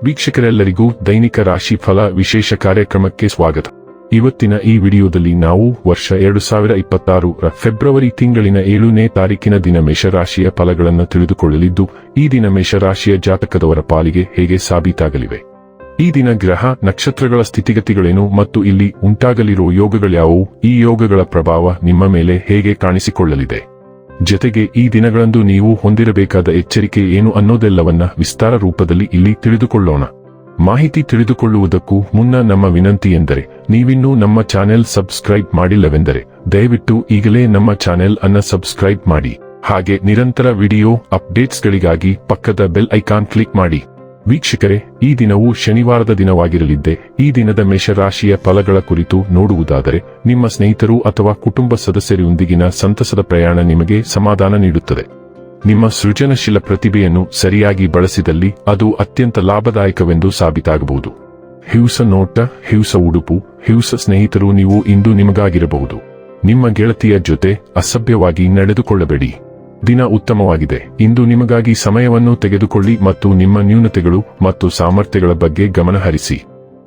ವೀಕ್ಷಕರೆಲ್ಲರಿಗೂ ದೈನಿಕ ರಾಶಿ ಫಲ ವಿಶೇಷ ಕಾರ್ಯಕ್ರಮಕ್ಕೆ ಸ್ವಾಗತ. ಇವತ್ತಿನ ಈ ವಿಡಿಯೋದಲ್ಲಿ ನಾವು ವರ್ಷ 2026 ರ ಫೆಬ್ರವರಿ ತಿಂಗಳಿನ 7ನೇ ತಾರೀಕಿನ ದಿನ ಮೇಷರಾಶಿಯ ಫಲಗಳನ್ನು ತಿಳಿದುಕೊಳ್ಳಲಿದ್ದು, ಈ ದಿನ ಮೇಷರಾಶಿಯ ಜಾತಕದವರ ಪಾಲಿಗೆ ಹೇಗೆ ಸಾಬೀತಾಗಲಿವೆ, ಈ ದಿನ ಗ್ರಹ ನಕ್ಷತ್ರಗಳ ಸ್ಥಿತಿಗತಿಗಳೇನು ಮತ್ತು ಇಲ್ಲಿ ಉಂಟಾಗಲಿರುವ ಯೋಗಗಳ್ಯಾವುವು, ಈ ಯೋಗಗಳ ಪ್ರಭಾವ ನಿಮ್ಮ ಮೇಲೆ ಹೇಗೆ ಕಾಣಿಸಿಕೊಳ್ಳಲಿದೆ, ಜೊತೆಗೆ ಈ ದಿನಗಳಂದು ನೀವು ಹೊಂದಿರಬೇಕಾದ ಎಚ್ಚರಿಕೆ ಏನು ಅನ್ನೋದೆಲ್ಲವನ್ನ ವಿಸ್ತಾರ ರೂಪದಲ್ಲಿ ಇಲ್ಲಿ ತಿಳಿದುಕೊಳ್ಳೋಣ. ಮಾಹಿತಿ ತಿಳಿದುಕೊಳ್ಳುವುದಕ್ಕೂ ಮುನ್ನ ನಮ್ಮ ವಿನಂತಿ ಎಂದರೆ, ನೀವಿನ್ನೂ ನಮ್ಮ ಚಾನೆಲ್ ಸಬ್ಸ್ಕ್ರೈಬ್ ಮಾಡಿಲ್ಲವೆಂದರೆ ದಯವಿಟ್ಟು ಈಗಲೇ ನಮ್ಮ ಚಾನೆಲ್ ಅನ್ನು ಸಬ್ಸ್ಕ್ರೈಬ್ ಮಾಡಿ. ಹಾಗೆ ನಿರಂತರ ವಿಡಿಯೋ ಅಪ್ಡೇಟ್ಸ್ಗಳಿಗಾಗಿ ಪಕ್ಕದ ಬೆಲ್ ಐಕಾನ್ ಕ್ಲಿಕ್ ಮಾಡಿ. ವೀಕ್ಷಕರೇ, ಈ ದಿನವು ಶನಿವಾರದ ದಿನವಾಗಿರಲಿದ್ದೆ. ಈ ದಿನದ ಮೇಷರಾಶಿಯ ಫಲಗಳ ಕುರಿತು ನೋಡುವುದಾದರೆ, ನಿಮ್ಮ ಸ್ನೇಹಿತರು ಅಥವಾ ಕುಟುಂಬ ಸದಸ್ಯರೊಂದಿಗಿನ ಸಂತಸದ ಪ್ರಯಾಣ ನಿಮಗೆ ಸಮಾಧಾನ ನೀಡುತ್ತದೆ. ನಿಮ್ಮ ಸೃಜನಶೀಲ ಪ್ರತಿಭೆಯನ್ನು ಸರಿಯಾಗಿ ಬಳಸಿದಲ್ಲಿ ಅದು ಅತ್ಯಂತ ಲಾಭದಾಯಕವೆಂದು ಸಾಬೀತಾಗಬಹುದು. ಹಿವ್ಸ ನೋಟ, ಹಿವ್ಸ ಉಡುಪು, ಹಿವ್ಸ ಸ್ನೇಹಿತರು ನೀವು ಇಂದು ನಿಮಗಾಗಿರಬಹುದು. ನಿಮ್ಮ ಗೆಳತಿಯ ಜೊತೆ ಅಸಭ್ಯವಾಗಿ ನಡೆದುಕೊಳ್ಳಬೇಡಿ. ದಿನ ಉತ್ತಮವಾಗಿದೆ. ಇಂದು ನಿಮಗಾಗಿ ಸಮಯವನ್ನು ತೆಗೆದುಕೊಳ್ಳಿ ಮತ್ತು ನಿಮ್ಮ ನ್ಯೂನತೆಗಳು ಮತ್ತು ಸಾಮರ್ಥ್ಯಗಳ ಬಗ್ಗೆ ಗಮನಹರಿಸಿ.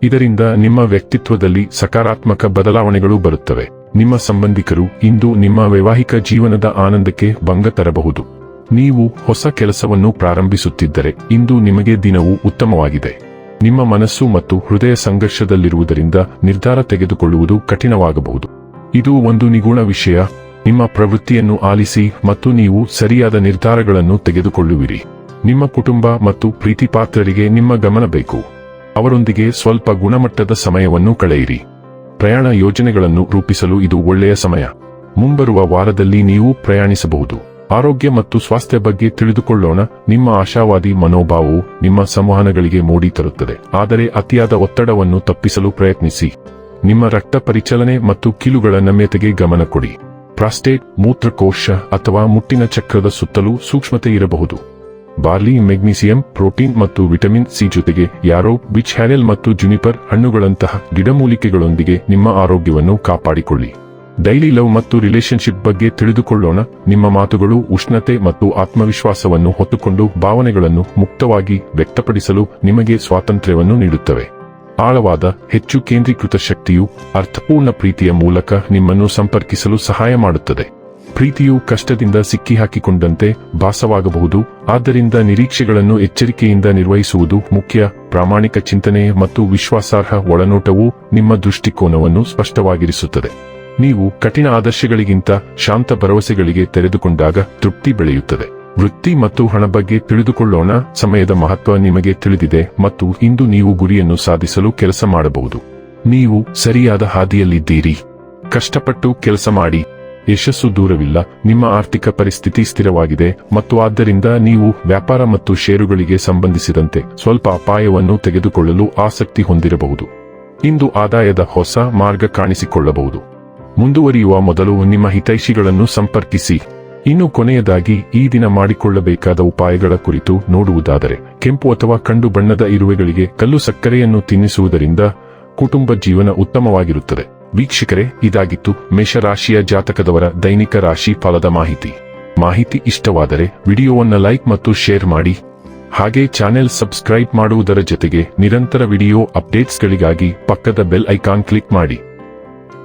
ಇದರಿಂದ ನಿಮ್ಮ ವ್ಯಕ್ತಿತ್ವದಲ್ಲಿ ಸಕಾರಾತ್ಮಕ ಬದಲಾವಣೆಗಳು ಬರುತ್ತವೆ. ನಿಮ್ಮ ಸಂಬಂಧಿಕರು ಇಂದು ನಿಮ್ಮ ವೈವಾಹಿಕ ಜೀವನದ ಆನಂದಕ್ಕೆ ಭಂಗ ತರಬಹುದು. ನೀವು ಹೊಸ ಕೆಲಸವನ್ನು ಪ್ರಾರಂಭಿಸುತ್ತಿದ್ದರೆ ಇಂದು ನಿಮಗೆ ದಿನವು ಉತ್ತಮವಾಗಿದೆ. ನಿಮ್ಮ ಮನಸ್ಸು ಮತ್ತು ಹೃದಯ ಸಂಘರ್ಷದಲ್ಲಿರುವುದರಿಂದ ನಿರ್ಧಾರ ತೆಗೆದುಕೊಳ್ಳುವುದು ಕಠಿಣವಾಗಬಹುದು. ಇದು ಒಂದು ನಿಗೂಢ ವಿಷಯ. ನಿಮ್ಮ ಪ್ರವೃತ್ತಿಯನ್ನು ಆಲಿಸಿ ಮತ್ತು ನೀವು ಸರಿಯಾದ ನಿರ್ಧಾರಗಳನ್ನು ತೆಗೆದುಕೊಳ್ಳುವಿರಿ. ನಿಮ್ಮ ಕುಟುಂಬ ಮತ್ತು ಪ್ರೀತಿಪಾತ್ರರಿಗೆ ನಿಮ್ಮ ಗಮನ ಬೇಕು. ಅವರೊಂದಿಗೆ ಸ್ವಲ್ಪ ಗುಣಮಟ್ಟದ ಸಮಯವನ್ನು ಕಳೆಯಿರಿ. ಪ್ರಯಾಣ ಯೋಜನೆಗಳನ್ನು ರೂಪಿಸಲು ಇದು ಒಳ್ಳೆಯ ಸಮಯ. ಮುಂಬರುವ ವಾರದಲ್ಲಿ ನೀವು ಪ್ರಯಾಣಿಸಬಹುದು. ಆರೋಗ್ಯ ಮತ್ತು ಸ್ವಾಸ್ಥ್ಯ ಬಗ್ಗೆ ತಿಳಿದುಕೊಳ್ಳೋಣ. ನಿಮ್ಮ ಆಶಾವಾದಿ ಮನೋಭಾವವು ನಿಮ್ಮ ಸಂವಹನಗಳಿಗೆ ಮೋಡಿ ತರುತ್ತದೆ, ಆದರೆ ಅತಿಯಾದ ಒತ್ತಡವನ್ನು ತಪ್ಪಿಸಲು ಪ್ರಯತ್ನಿಸಿ. ನಿಮ್ಮ ರಕ್ತ ಪರಿಚಲನೆ ಮತ್ತು ಕೀಲುಗಳ ನಮ್ಯತೆಗೆ ಗಮನ ಕೊಡಿ. ಪ್ರಾಸ್ಟೇಟ್, ಮೂತ್ರಕೋಶ ಅಥವಾ ಮುಟ್ಟಿನ ಚಕ್ರದ ಸುತ್ತಲೂ ಸೂಕ್ಷ್ಮತೆ ಇರಬಹುದು. ಬಾರ್ಲಿ ಮೆಗ್ನೀಸಿಯಂ, ಪ್ರೋಟೀನ್ ಮತ್ತು ವಿಟಮಿನ್ ಸಿ ಜೊತೆಗೆ ಯಾರೋ, ಬಿಚ್ ಹ್ಯಾನೆಲ್ ಮತ್ತು ಜುನಿಪರ್ ಹಣ್ಣುಗಳಂತಹ ಗಿಡಮೂಲಿಕೆಗಳೊಂದಿಗೆ ನಿಮ್ಮ ಆರೋಗ್ಯವನ್ನು ಕಾಪಾಡಿಕೊಳ್ಳಿ. ಡೈಲಿ ಲವ್ ಮತ್ತು ರಿಲೇಶನ್ಶಿಪ್ ಬಗ್ಗೆ ತಿಳಿದುಕೊಳ್ಳೋಣ. ನಿಮ್ಮ ಮಾತುಗಳು ಉಷ್ಣತೆ ಮತ್ತು ಆತ್ಮವಿಶ್ವಾಸವನ್ನು ಹೊತ್ತುಕೊಂಡು ಭಾವನೆಗಳನ್ನು ಮುಕ್ತವಾಗಿ ವ್ಯಕ್ತಪಡಿಸಲು ನಿಮಗೆ ಸ್ವಾತಂತ್ರ್ಯವನ್ನು ನೀಡುತ್ತವೆ. ಆಳವಾದ, ಹೆಚ್ಚು ಕೇಂದ್ರೀಕೃತ ಶಕ್ತಿಯು ಅರ್ಥಪೂರ್ಣ ಪ್ರೀತಿಯ ಮೂಲಕ ನಿಮ್ಮನ್ನು ಸಂಪರ್ಕಿಸಲು ಸಹಾಯ ಮಾಡುತ್ತದೆ. ಪ್ರೀತಿಯು ಕಷ್ಟದಿಂದ ಸಿಕ್ಕಿಹಾಕಿಕೊಂಡಂತೆ ಭಾಸವಾಗಬಹುದು, ಆದ್ದರಿಂದ ನಿರೀಕ್ಷೆಗಳನ್ನು ಎಚ್ಚರಿಕೆಯಿಂದ ನಿರ್ವಹಿಸುವುದು ಮುಖ್ಯ. ಪ್ರಾಮಾಣಿಕ ಚಿಂತನೆ ಮತ್ತು ವಿಶ್ವಾಸಾರ್ಹ ಒಳನೋಟವು ನಿಮ್ಮ ದೃಷ್ಟಿಕೋನವನ್ನು ಸ್ಪಷ್ಟವಾಗಿರಿಸುತ್ತದೆ. ನೀವು ಕಠಿಣ ಆದರ್ಶಗಳಿಗಿಂತ ಶಾಂತ ಭರವಸೆಗಳಿಗೆ ತೆರೆದುಕೊಂಡಾಗ ತೃಪ್ತಿ ಬೆಳೆಯುತ್ತದೆ. ವೃತ್ತಿ ಮತ್ತು ಹಣ ಬಗ್ಗೆ ತಿಳಿದುಕೊಳ್ಳೋಣ. ಸಮಯದ ಮಹತ್ವ ನಿಮಗೆ ತಿಳಿದಿದೆ ಮತ್ತು ಇಂದು ನೀವು ಗುರಿಯನ್ನು ಸಾಧಿಸಲು ಕೆಲಸ ಮಾಡಬಹುದು. ನೀವು ಸರಿಯಾದ ಹಾದಿಯಲ್ಲಿದ್ದೀರಿ. ಕಷ್ಟಪಟ್ಟು ಕೆಲಸ ಮಾಡಿ. ಯಶಸ್ಸು ದೂರವಿಲ್ಲ. ನಿಮ್ಮ ಆರ್ಥಿಕ ಪರಿಸ್ಥಿತಿ ಸ್ಥಿರವಾಗಿದೆ ಮತ್ತು ಆದ್ದರಿಂದ ನೀವು ವ್ಯಾಪಾರ ಮತ್ತು ಷೇರುಗಳಿಗೆ ಸಂಬಂಧಿಸಿದಂತೆ ಸ್ವಲ್ಪ ಅಪಾಯವನ್ನು ತೆಗೆದುಕೊಳ್ಳಲು ಆಸಕ್ತಿ ಹೊಂದಿರಬಹುದು. ಇಂದು ಆದಾಯದ ಹೊಸ ಮಾರ್ಗ ಕಾಣಿಸಿಕೊಳ್ಳಬಹುದು. ಮುಂದುವರಿಯುವ ಮೊದಲು ನಿಮ್ಮ ಹಿತೈಷಿಗಳನ್ನು ಸಂಪರ್ಕಿಸಿ. ಇನ್ನು ಕೊನೆಯದಾಗಿ ಈ ದಿನ ಮಾಡಿಕೊಳ್ಳಬೇಕಾದ ಉಪಾಯಗಳ ಕುರಿತು ನೋಡುವುದಾದರೆ, ಕೆಂಪು ಅಥವಾ ಕಂಡು ಬಣ್ಣದ ಇರುವೆಗಳಿಗೆ ಕಲ್ಲು ಸಕ್ಕರೆಯನ್ನು ತಿನ್ನಿಸುವುದರಿಂದ ಕುಟುಂಬ ಜೀವನ ಉತ್ತಮವಾಗಿರುತ್ತದೆ. ವೀಕ್ಷಕರೇ, ಇದಾಗಿತ್ತು ಮೇಷರಾಶಿಯ ಜಾತಕದವರ ದೈನಿಕ ರಾಶಿ ಫಲದ ಮಾಹಿತಿ ಇಷ್ಟವಾದರೆ ವಿಡಿಯೋವನ್ನು ಲೈಕ್ ಮತ್ತು ಶೇರ್ ಮಾಡಿ. ಹಾಗೆ ಚಾನೆಲ್ ಸಬ್ಸ್ಕ್ರೈಬ್ ಮಾಡುವುದರ ಜೊತೆಗೆ ನಿರಂತರ ವಿಡಿಯೋ ಅಪ್ಡೇಟ್ಸ್ಗಳಿಗಾಗಿ ಪಕ್ಕದ ಬೆಲ್ ಐಕಾನ್ ಕ್ಲಿಕ್ ಮಾಡಿ.